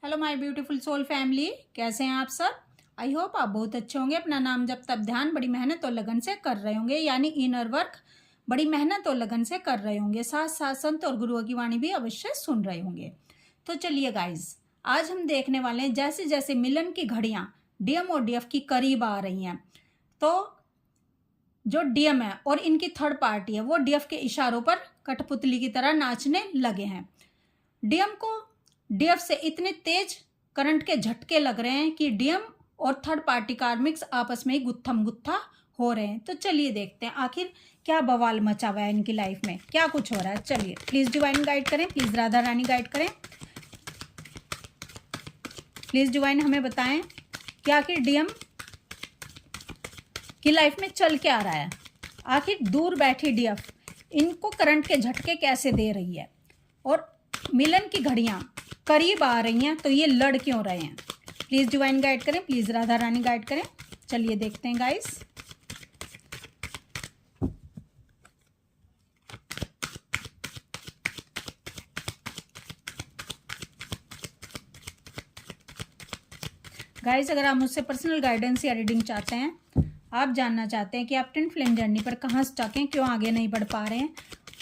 Hello my beautiful soul family, कैसे हैं आप सब। आई होप आप बहुत अच्छे होंगे। अपना नाम जप तप ध्यान बड़ी मेहनत और लगन से कर रहे होंगे, यानी इनर वर्क बड़ी मेहनत और लगन से कर रहे होंगे। साथ साथ संत और गुरुओं की वाणी भी अवश्य सुन रहे होंगे। तो चलिए गाइज, आज हम देखने वाले हैं जैसे जैसे मिलन की घड़ियां डीएम और डीएफ की करीब आ रही हैं, तो जो डीएम है और इनकी थर्ड पार्टी है वो डीएफ के इशारों पर कठपुतली की तरह नाचने लगे हैं। डीएम को डीएफ से इतने तेज करंट के झटके लग रहे हैं कि डीएम और थर्ड पार्टी कार्मिक्स आपस में ही गुत्थम गुत्था हो रहे हैं। तो चलिए देखते हैं आखिर क्या बवाल मचा हुआ है इनकी लाइफ में, क्या कुछ हो रहा है। चलिए प्लीज डिवाइन गाइड करें, प्लीज राधा रानी गाइड करें, प्लीज डिवाइन हमें बताएं कि आखिर डीएम की लाइफ में चल के आ रहा है। आखिर दूर बैठी डीएफ इनको करंट के झटके कैसे दे रही है और मिलन की घड़ियां करीब आ रही हैं, तो ये लड़ क्यों रहे हैं। प्लीज डिवाइन गाइड करें, प्लीज राधा रानी गाइड करें। चलिए देखते हैं गाइस। गाइस, अगर आप मुझसे पर्सनल गाइडेंस या रीडिंग चाहते हैं, आप जानना चाहते हैं कि आप ट्विन फ्लेम जर्नी पर कहाँ स्टक हैं, क्यों आगे नहीं बढ़ पा रहे हैं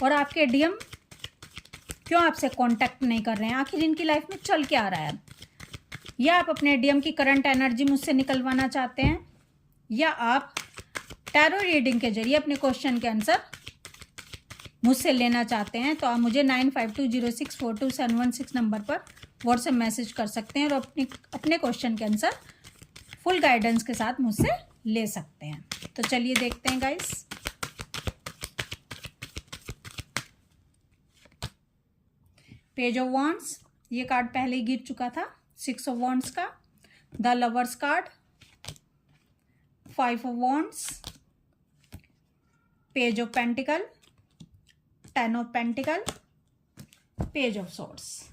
और आपके डीएम क्यों आपसे कांटेक्ट नहीं कर रहे हैं, आखिर इनकी लाइफ में चल के आ रहा है, या आप अपने डीएम की करंट एनर्जी मुझसे निकलवाना चाहते हैं, या आप टैरो रीडिंग के जरिए अपने क्वेश्चन के आंसर मुझसे लेना चाहते हैं, तो आप मुझे 9520642716 नंबर पर व्हाट्सएप मैसेज कर सकते हैं और अपने क्वेश्चन के आंसर फुल गाइडेंस के साथ मुझसे ले सकते हैं। तो चलिए देखते हैं गाइस। पेज ऑफ वॉन्ड्स, ये कार्ड पहले ही गिर चुका था। 6 ऑफ वॉन्ड्स का, the lovers card, 5 of wands, page of pentacle, 10 of pentacle, page of swords.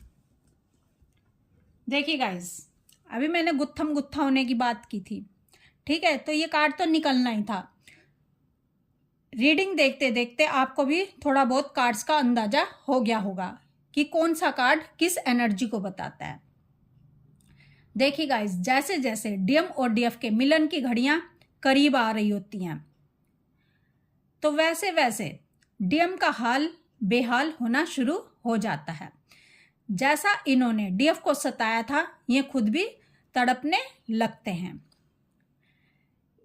देखिए गाइस, अभी मैंने गुत्थम गुत्था होने की बात की थी, ठीक है, तो ये कार्ड तो निकलना ही था। रीडिंग देखते देखते आपको भी थोड़ा बहुत कार्ड्स का अंदाजा हो गया होगा कि कौन सा कार्ड किस एनर्जी को बताता है। देखिए गाइस, जैसे जैसे डीएम और डीएफ के मिलन की घड़ियां करीब आ रही होती हैं, तो वैसे वैसे डीएम का हाल बेहाल होना शुरू हो जाता है। जैसा इन्होंने डीएफ को सताया था, ये खुद भी तड़पने लगते हैं।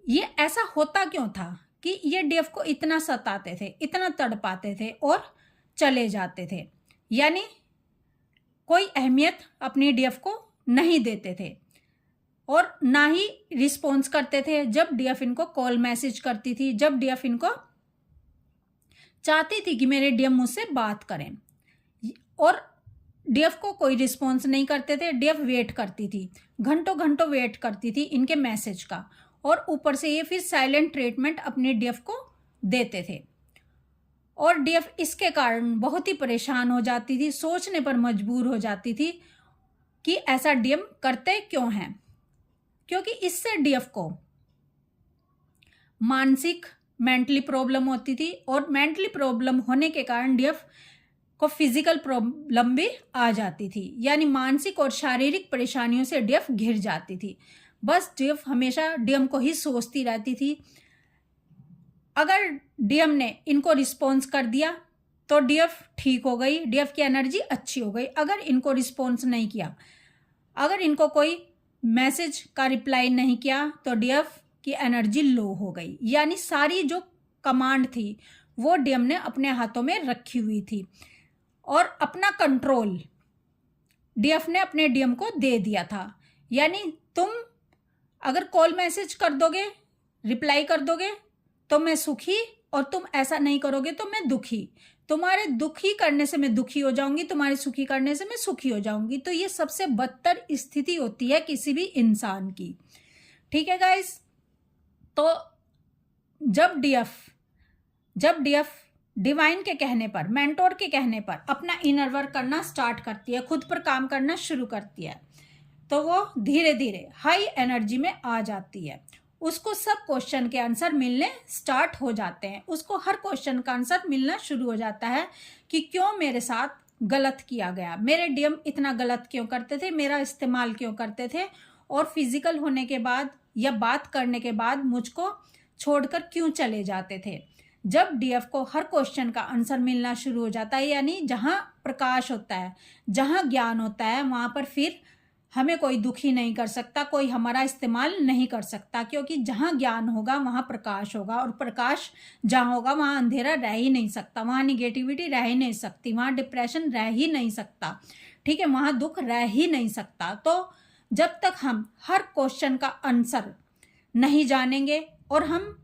ये ऐसा होता क्यों था कि ये डीएफ को इतना सताते थे, इतना तड़पाते थे और चले जाते थे, यानी कोई अहमियत अपनी डीएफ को नहीं देते थे और ना ही रिस्पॉन्स करते थे जब डीएफ इनको कॉल मैसेज करती थी, जब डीएफ इनको चाहती थी कि मेरे डीएम मुझसे बात करें, और डीएफ को कोई रिस्पॉन्स नहीं करते थे। डीएफ वेट करती थी, घंटों घंटों वेट करती थी इनके मैसेज का, और ऊपर से ये फिर साइलेंट ट्रीटमेंट अपने डीएफ को देते थे और डीएफ इसके कारण बहुत ही परेशान हो जाती थी, सोचने पर मजबूर हो जाती थी कि ऐसा डीएम करते क्यों हैं, क्योंकि इससे डीएफ को मानसिक मेंटली प्रॉब्लम होती थी और मेंटली प्रॉब्लम होने के कारण डीएफ को फिजिकल प्रॉब्लम भी आ जाती थी, यानी मानसिक और शारीरिक परेशानियों से डीएफ घिर जाती थी। बस डीएफ हमेशा डीएम को ही सोचती रहती थी। अगर डीएम ने इनको रिस्पॉन्स कर दिया तो डीएफ ठीक हो गई, डीएफ की एनर्जी अच्छी हो गई। अगर इनको रिस्पॉन्स नहीं किया, अगर इनको कोई मैसेज का रिप्लाई नहीं किया, तो डीएफ की एनर्जी लो हो गई, यानी सारी जो कमांड थी वो डीएम ने अपने हाथों में रखी हुई थी और अपना कंट्रोल डीएफ ने अपने डीएम को दे दिया था। यानी तुम अगर कॉल मैसेज कर दोगे, रिप्लाई कर दोगे तो मैं सुखी, और तुम ऐसा नहीं करोगे तो मैं दुखी। तुम्हारे दुखी करने से मैं दुखी हो जाऊंगी, तुम्हारे सुखी करने से मैं सुखी हो जाऊंगी। तो ये सबसे बदतर स्थिति होती है किसी भी इंसान की, ठीक है गाइस। तो जब डीएफ डिवाइन के कहने पर, मेंटोर के कहने पर अपना इनर वर्क करना स्टार्ट करती है, खुद पर काम करना शुरू करती है, तो वो धीरे धीरे हाई एनर्जी में आ जाती है। उसको सब क्वेश्चन के आंसर मिलने स्टार्ट हो जाते हैं, उसको हर क्वेश्चन का आंसर मिलना शुरू हो जाता है कि क्यों मेरे साथ गलत किया गया, मेरे डीएम इतना गलत क्यों करते थे, मेरा इस्तेमाल क्यों करते थे, और फिजिकल होने के बाद या बात करने के बाद मुझको छोड़कर क्यों चले जाते थे। जब डीएफ को हर क्वेश्चन का आंसर मिलना शुरू हो जाता है, यानी जहाँ प्रकाश होता है, जहाँ ज्ञान होता है, वहाँ पर फिर हमें कोई दुखी नहीं कर सकता, कोई हमारा इस्तेमाल नहीं कर सकता, क्योंकि जहाँ ज्ञान होगा वहाँ प्रकाश होगा, और प्रकाश जहाँ होगा वहाँ अंधेरा रह ही नहीं सकता, वहाँ निगेटिविटी रह ही नहीं सकती, वहाँ डिप्रेशन रह ही नहीं सकता, ठीक है, वहाँ दुख रह ही नहीं सकता। तो जब तक हम हर क्वेश्चन का आंसर नहीं जानेंगे और हम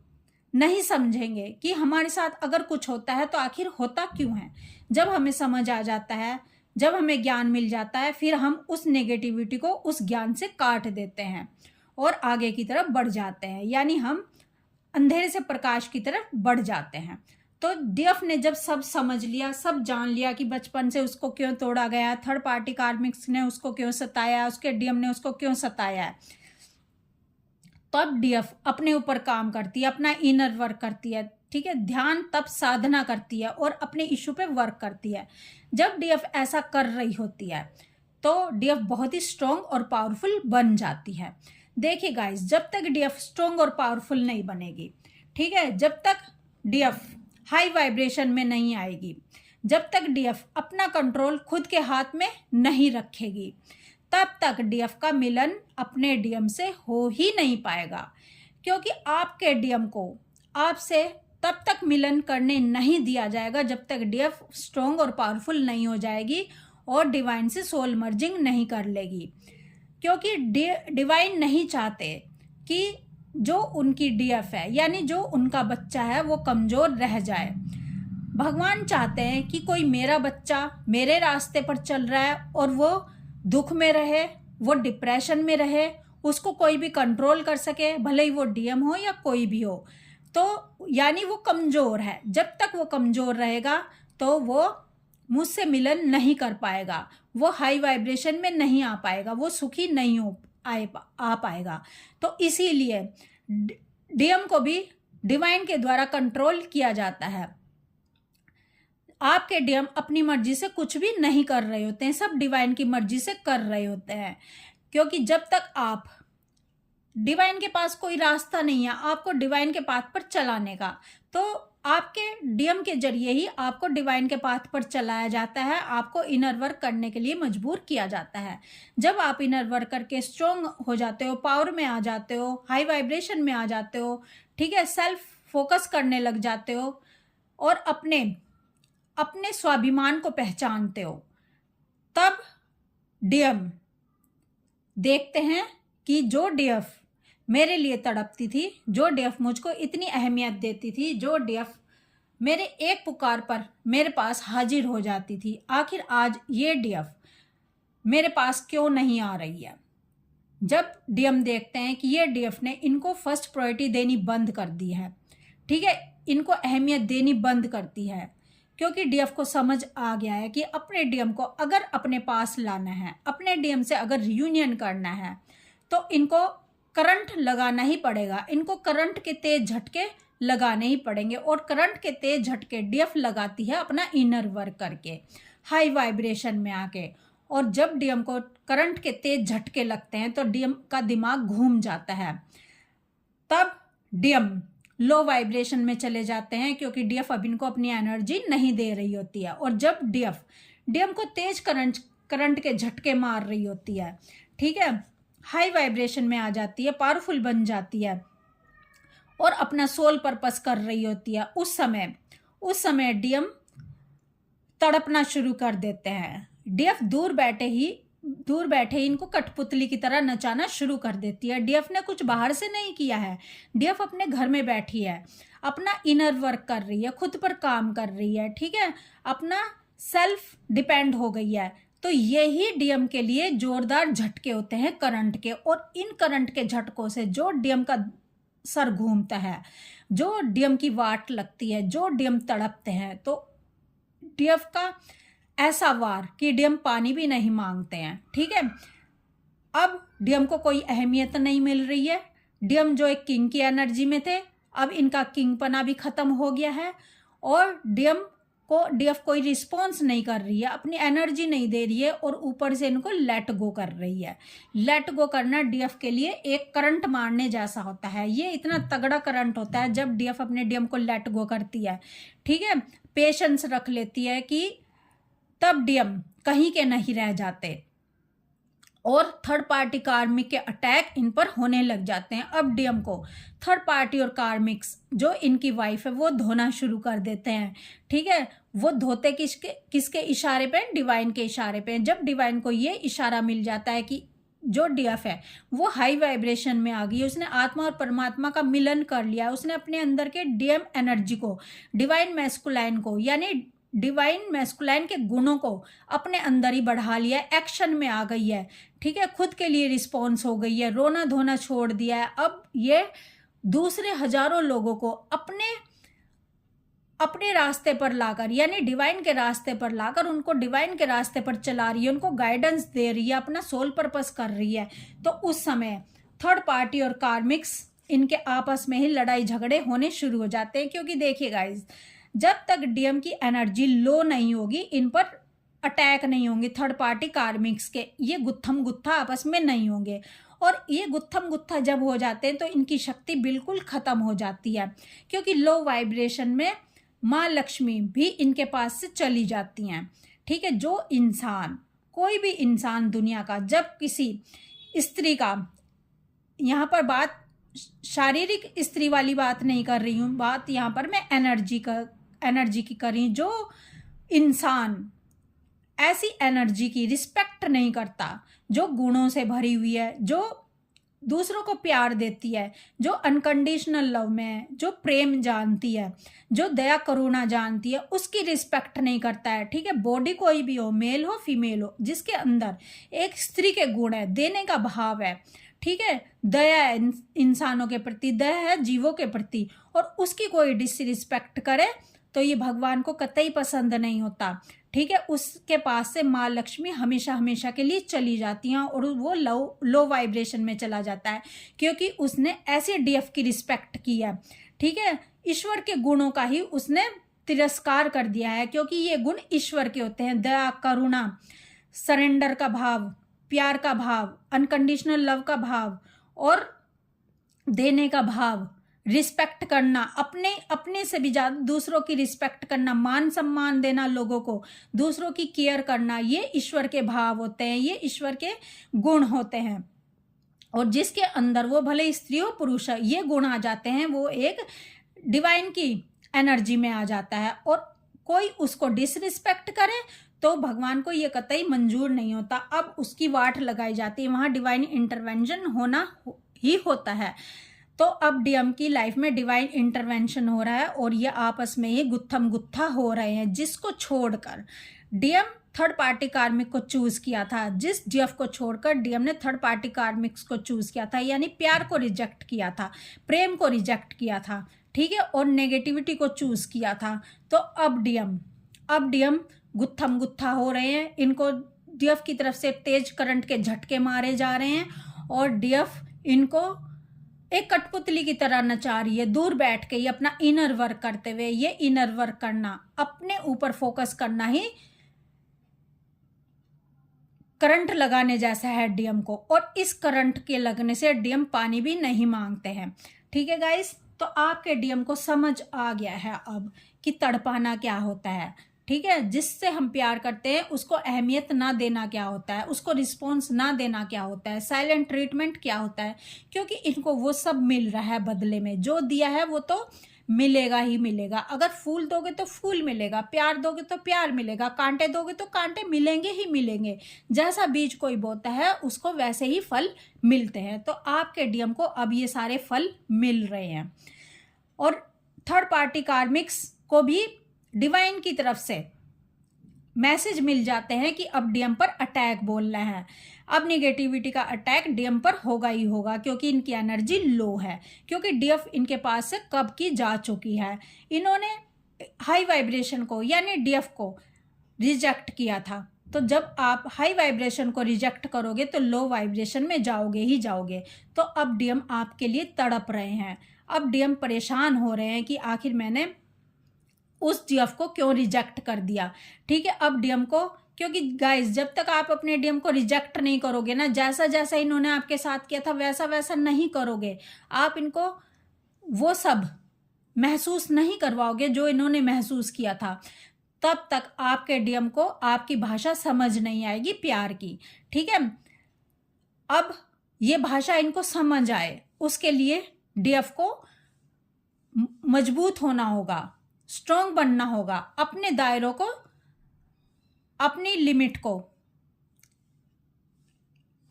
नहीं समझेंगे कि हमारे साथ अगर कुछ होता है तो आखिर होता क्यों है, जब हमें समझ आ जाता है, जब हमें ज्ञान मिल जाता है, फिर हम उस नेगेटिविटी को उस ज्ञान से काट देते हैं और आगे की तरफ बढ़ जाते हैं, यानी हम अंधेरे से प्रकाश की तरफ बढ़ जाते हैं। तो डीएफ ने जब सब समझ लिया, सब जान लिया कि बचपन से उसको क्यों तोड़ा गया, थर्ड पार्टी कार्मिक्स ने उसको क्यों सताया, उसके डीएम ने उसको क्यों सताया है, तब डीएफ अपने ऊपर काम करती है, अपना इनर वर्क करती है, ठीक है, ध्यान तप साधना करती है और अपने इशू पे वर्क करती है। जब डीएफ ऐसा कर रही होती है तो डीएफ बहुत ही स्ट्रॉन्ग और पावरफुल बन जाती है। देखिए गाइस, जब तक डीएफ स्ट्रॉन्ग और पावरफुल नहीं बनेगी, ठीक है, जब तक डीएफ हाई वाइब्रेशन में नहीं आएगी, जब तक डीएफ अपना कंट्रोल खुद के हाथ में नहीं रखेगी, तब तक डीएफ का मिलन अपने डीएम से हो ही नहीं पाएगा, क्योंकि आपके डीएम को आपसे तब तक मिलन करने नहीं दिया जाएगा जब तक डीएफ स्ट्रॉन्ग और पावरफुल नहीं हो जाएगी और डिवाइन से सोल मर्जिंग नहीं कर लेगी, क्योंकि डिवाइन नहीं चाहते कि जो उनकी डीएफ है, यानी जो उनका बच्चा है, वो कमज़ोर रह जाए। भगवान चाहते हैं कि कोई मेरा बच्चा मेरे रास्ते पर चल रहा है और वो दुख में रहे, वो डिप्रेशन में रहे, उसको कोई भी कंट्रोल कर सके, भले ही वो डीएम हो या कोई भी हो। तो यानी वो कमज़ोर है, जब तक वो कमज़ोर रहेगा तो वो मुझसे मिलन नहीं कर पाएगा, वो हाई वाइब्रेशन में नहीं आ पाएगा, वो सुखी नहीं आ पाएगा। तो इसीलिए डीएम को भी डिवाइन के द्वारा कंट्रोल किया जाता है। आपके डीएम अपनी मर्जी से कुछ भी नहीं कर रहे होते हैं, सब डिवाइन की मर्जी से कर रहे होते हैं, क्योंकि जब तक आप डिवाइन के पास कोई रास्ता नहीं है आपको डिवाइन के पाथ पर चलाने का, तो आपके डीएम के जरिए ही आपको डिवाइन के पाथ पर चलाया जाता है, आपको इनर वर्क करने के लिए मजबूर किया जाता है। जब आप इनर वर्क करके स्ट्रॉन्ग हो जाते हो, पावर में आ जाते हो, हाई वाइब्रेशन में आ जाते हो, ठीक है, सेल्फ फोकस करने लग जाते हो और अपने स्वाभिमान को पहचानते हो, तब डीएम देखते हैं कि जो डीएफ मेरे लिए तड़पती थी, जो डीएफ मुझको इतनी अहमियत देती थी, जो डीएफ मेरे एक पुकार पर मेरे पास हाजिर हो जाती थी, आखिर आज ये डीएफ मेरे पास क्यों नहीं आ रही है। जब डीएम देखते हैं कि ये डीएफ ने इनको फर्स्ट प्रायोरिटी देनी बंद कर दी है, ठीक है, इनको अहमियत देनी बंद करती है, क्योंकि डीएफ को समझ आ गया है कि अपने डीएम को अगर अपने पास लाना है, अपने डीएम से अगर रियूनियन करना है, तो इनको करंट लगाना ही पड़ेगा, इनको करंट के तेज झटके लगाने ही पड़ेंगे। और करंट के तेज झटके डीएफ लगाती है अपना इनर वर्क करके, हाई वाइब्रेशन में आके। और जब डीएम को करंट के तेज झटके लगते हैं तो डीएम का दिमाग घूम जाता है, तब डीएम लो वाइब्रेशन में चले जाते हैं, क्योंकि डीएफ अब इनको अपनी एनर्जी नहीं दे रही होती है। और जब डीएम को तेज करंट के झटके मार रही होती है, ठीक है, हाई वाइब्रेशन में आ जाती है, पावरफुल बन जाती है और अपना सोल पर्पस कर रही होती है, उस समय डीएम तड़पना शुरू कर देते हैं। डीएफ दूर बैठे इनको कठपुतली की तरह नचाना शुरू कर देती है। डीएफ ने कुछ बाहर से नहीं किया है, डीएफ अपने घर में बैठी है, अपना इनर वर्क कर रही है, खुद पर काम कर रही है, ठीक है, अपना सेल्फ डिपेंड हो गई है। तो यही डीएम के लिए जोरदार झटके होते हैं करंट के, और इन करंट के झटकों से जो डीएम का सर घूमता है, जो डीएम की वाट लगती है, जो डीएम तड़पते हैं, तो डीएफ का ऐसा वार कि डीएम पानी भी नहीं मांगते हैं, ठीक है। अब डीएम को कोई अहमियत नहीं मिल रही है, डीएम जो एक किंग की एनर्जी में थे, अब इनका किंगपना भी खत्म हो गया है और डीएम को डीएफ कोई रिस्पॉन्स नहीं कर रही है, अपनी एनर्जी नहीं दे रही है और ऊपर से इनको लेट गो कर रही है। लेट गो करना डीएफ के लिए एक करंट मारने जैसा होता है। ये इतना तगड़ा करंट होता है जब डीएफ अपने डीएम को लेट गो करती है, ठीक है, पेशेंस रख लेती है कि तब डीएम कहीं के नहीं रह जाते और थर्ड पार्टी कार्मिक के अटैक इन पर होने लग जाते हैं। अब डीएम को थर्ड पार्टी और कार्मिक्स जो इनकी वाइफ है वो धोना शुरू कर देते हैं, ठीक है। वो धोते किसके इशारे पे? डिवाइन के इशारे पे। जब डिवाइन को ये इशारा मिल जाता है कि जो डीएफ है वो हाई वाइब्रेशन में आ गई, उसने आत्मा और परमात्मा का मिलन कर लिया, उसने अपने अंदर के डीएम एनर्जी को, डिवाइन मैस्कुलाइन को, यानी डिवाइन मैस्कुलाइन के गुणों को अपने अंदर ही बढ़ा लिया, एक्शन में आ गई है, ठीक है, खुद के लिए रिस्पॉन्स हो गई है, रोना धोना छोड़ दिया है। अब ये दूसरे हजारों लोगों को अपने रास्ते पर लाकर, यानी डिवाइन के रास्ते पर लाकर उनको डिवाइन के रास्ते पर चला रही है, उनको गाइडेंस दे रही है, अपना सोल पर्पस कर रही है। तो उस समय थर्ड पार्टी और कार्मिक्स इनके आपस में ही लड़ाई झगड़े होने शुरू हो जाते हैं। क्योंकि देखिए गाइज, जब तक डीएम की एनर्जी लो नहीं होगी इन पर अटैक नहीं होंगे थर्ड पार्टी कार्मिक्स के, ये गुत्थम गुत्था आपस में नहीं होंगे। और ये गुत्थम गुत्था जब हो जाते हैं तो इनकी शक्ति बिल्कुल खत्म हो जाती है, क्योंकि लो वाइब्रेशन में माँ लक्ष्मी भी इनके पास से चली जाती हैं, ठीक है। जो इंसान, कोई भी इंसान दुनिया का, जब किसी स्त्री का, यहाँ पर बात शारीरिक स्त्री वाली बात नहीं कर रही हूँ, बात यहाँ पर मैं एनर्जी की कर रही हूँ। जो इंसान ऐसी एनर्जी की रिस्पेक्ट नहीं करता, जो गुणों से भरी हुई है, जो दूसरों को प्यार देती है, जो अनकंडीशनल लव में है, जो प्रेम जानती है, जो दया करुणा जानती है, उसकी रिस्पेक्ट नहीं करता है, ठीक है। बॉडी कोई भी हो, मेल हो फीमेल हो, जिसके अंदर एक स्त्री के गुण है, देने का भाव है, ठीक है, दया है इंसानों के प्रति, दया है जीवों के प्रति, और उसकी कोई डिसरिस्पेक्ट करे तो ये भगवान को कतई पसंद नहीं होता, ठीक है। उसके पास से माँ लक्ष्मी हमेशा हमेशा के लिए चली जाती हैं और वो लो वाइब्रेशन में चला जाता है, क्योंकि उसने ऐसे डीएफ की रिस्पेक्ट की है, ठीक है। ईश्वर के गुणों का ही उसने तिरस्कार कर दिया है, क्योंकि ये गुण ईश्वर के होते हैं। दया, करुणा, सरेंडर का भाव, प्यार का भाव, अनकंडीशनल लव का भाव और देने का भाव, रिस्पेक्ट करना, अपने से भी ज़्यादा दूसरों की रिस्पेक्ट करना, मान सम्मान देना लोगों को, दूसरों की केयर करना, ये ईश्वर के भाव होते हैं, ये ईश्वर के गुण होते हैं। और जिसके अंदर, वो भले स्त्री हो पुरुष हो, ये गुण आ जाते हैं, वो एक डिवाइन की एनर्जी में आ जाता है। और कोई उसको डिसरिस्पेक्ट करे तो भगवान को ये कतई मंजूर नहीं होता। अब उसकी वाट लगाई जाती है, वहाँ डिवाइन इंटरवेंशन होना ही होता है। तो अब डीएम की लाइफ में डिवाइन इंटरवेंशन हो रहा है और ये आपस में ही गुत्थम गुत्था हो रहे हैं, जिसको छोड़कर डीएम थर्ड पार्टी कार्मिक को चूज किया था, जिस डीएफ को छोड़कर डीएम ने थर्ड पार्टी कार्मिक्स को चूज किया था, यानी प्यार को रिजेक्ट किया था, प्रेम को रिजेक्ट किया था, ठीक है, और नेगेटिविटी को चूज किया था। तो अब डीएम गुत्थम गुत्था हो रहे हैं, इनको डीएफ की तरफ से तेज करंट के झटके मारे जा रहे हैं और डीएफ इनको एक कठपुतली की तरह नचा रही है, दूर बैठ के ही अपना इनर वर्क करते हुए। ये इनर वर्क करना, अपने ऊपर फोकस करना ही करंट लगाने जैसा है डीएम को, और इस करंट के लगने से डीएम पानी भी नहीं मांगते हैं, ठीक है गाइस। तो आपके डीएम को समझ आ गया है अब कि तड़पाना क्या होता है, ठीक है। जिससे हम प्यार करते हैं उसको अहमियत ना देना क्या होता है, उसको रिस्पॉन्स ना देना क्या होता है, साइलेंट ट्रीटमेंट क्या होता है, क्योंकि इनको वो सब मिल रहा है बदले में। जो दिया है वो तो मिलेगा ही मिलेगा। अगर फूल दोगे तो फूल मिलेगा, प्यार दोगे तो प्यार मिलेगा, कांटे दोगे तो कांटे मिलेंगे ही मिलेंगे। जैसा बीज कोई बोता है उसको वैसे ही फल मिलते हैं। तो आपके डीएम को अब ये सारे फल मिल रहे हैं। और थर्ड पार्टी कार्मिक्स को भी डिवाइन की तरफ से मैसेज मिल जाते हैं कि अब डीएम पर अटैक बोलना है, अब निगेटिविटी का अटैक डीएम पर होगा ही होगा, क्योंकि इनकी एनर्जी लो है, क्योंकि डीएफ इनके पास से कब की जा चुकी है। इन्होंने हाई वाइब्रेशन को यानी डीएफ को रिजेक्ट किया था। तो जब आप हाई वाइब्रेशन को रिजेक्ट करोगे तो लो वाइब्रेशन में जाओगे ही जाओगे। तो अब डीएम आपके लिए तड़प रहे हैं, अब डीएम परेशान हो रहे हैं कि आखिर मैंने उस डीएफ को क्यों रिजेक्ट कर दिया। ठीक है, अब डीएम को, क्योंकि गाइस जब तक आप अपने डीएम को रिजेक्ट नहीं करोगे ना, जैसा जैसा इन्होंने आपके साथ किया था वैसा वैसा नहीं करोगे, आप इनको वो सब महसूस नहीं करवाओगे जो इन्होंने महसूस किया था, तब तक आपके डीएम को आपकी भाषा समझ नहीं आएगी प्यार की। ठीक है, अब ये भाषा इनको समझ आए उसके लिए डीएफ को मजबूत होना होगा, स्ट्रॉन्ग बनना होगा, अपने दायरों को, अपनी लिमिट को,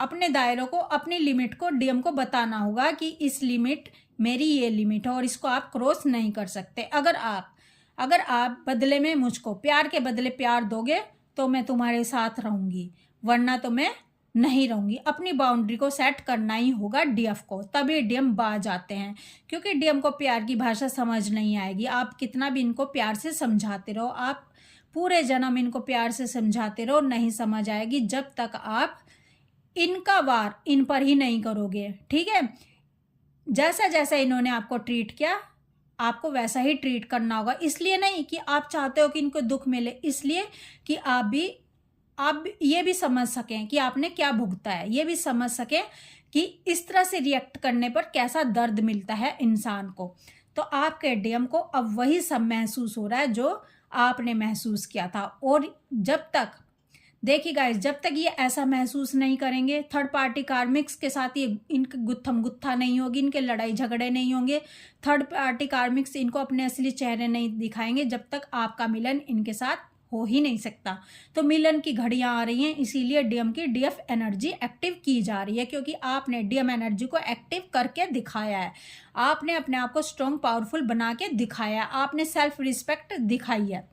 अपनी लिमिट को डीएम को बताना होगा कि इस लिमिट, मेरी ये लिमिट है और इसको आप क्रॉस नहीं कर सकते। अगर आप बदले में मुझको प्यार के बदले प्यार दोगे तो मैं तुम्हारे साथ रहूंगी, वरना तो मैं नहीं रहूंगी। अपनी बाउंड्री को सेट करना ही होगा डीएफ को, तभी डीएम बाज आते हैं, क्योंकि डीएम को प्यार की भाषा समझ नहीं आएगी। आप कितना भी इनको प्यार से समझाते रहो, आप पूरे जन्म इनको प्यार से समझाते रहो, नहीं समझ आएगी जब तक आप इनका वार इन पर ही नहीं करोगे। ठीक है, जैसा जैसा इन्होंने आपको ट्रीट किया आपको वैसा ही ट्रीट करना होगा। इसलिए नहीं कि आप चाहते हो कि इनको दुख मिले, इसलिए कि आप ये भी समझ सकें कि आपने क्या भुगता है, ये भी समझ सकें कि इस तरह से रिएक्ट करने पर कैसा दर्द मिलता है इंसान को। तो आपके डीएम को अब वही सब महसूस हो रहा है जो आपने महसूस किया था। और जब तक, देखिए गाइस, जब तक ये ऐसा महसूस नहीं करेंगे, थर्ड पार्टी कार्मिक्स के साथ ये इनके गुत्थम गुत्था नहीं होगी, इनके लड़ाई झगड़े नहीं होंगे, थर्ड पार्टी कार्मिक्स इनको अपने असली चेहरे नहीं दिखाएंगे, जब तक आपका मिलन इनके साथ हो ही नहीं सकता। तो मिलन की घड़ियां आ रही हैं, इसीलिए डीएम की डीएफ एनर्जी एक्टिव की जा रही है, क्योंकि आपने डीएम एनर्जी को एक्टिव करके दिखाया है, आपने अपने आप को स्ट्रॉन्ग पावरफुल बना के दिखाया है, आपने सेल्फ रिस्पेक्ट दिखाई है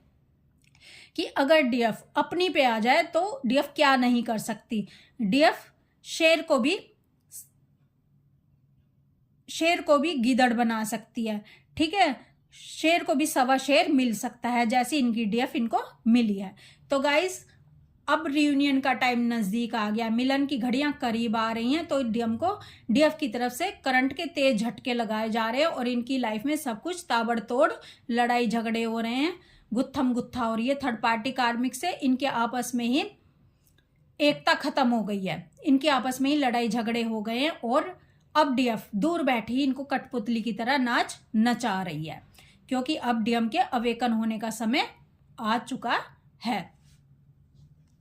कि अगर डीएफ अपनी पे आ जाए तो डीएफ क्या नहीं कर सकती। डीएफ शेर को भी गीदड़ बना सकती है। ठीक है, शेर को भी सवा शेर मिल सकता है, जैसी इनकी डीएफ इनको मिली है। तो गाइस अब रियूनियन का टाइम नजदीक आ गया, मिलन की घड़ियां करीब आ रही हैं, तो डीएम को डीएफ की तरफ से करंट के तेज झटके लगाए जा रहे हैं और इनकी लाइफ में सब कुछ ताबड़तोड़ लड़ाई झगड़े हो रहे हैं, गुत्थम गुत्था हो रही है। थर्ड पार्टी कार्मिक से इनके आपस में ही एकता खत्म हो गई है, इनके आपस में ही लड़ाई झगड़े हो गए हैं और अब डीएफ दूर बैठी इनको कठपुतली की तरह नाच नचा रही है, क्योंकि अब डीएम के अवेकन होने का समय आ चुका है।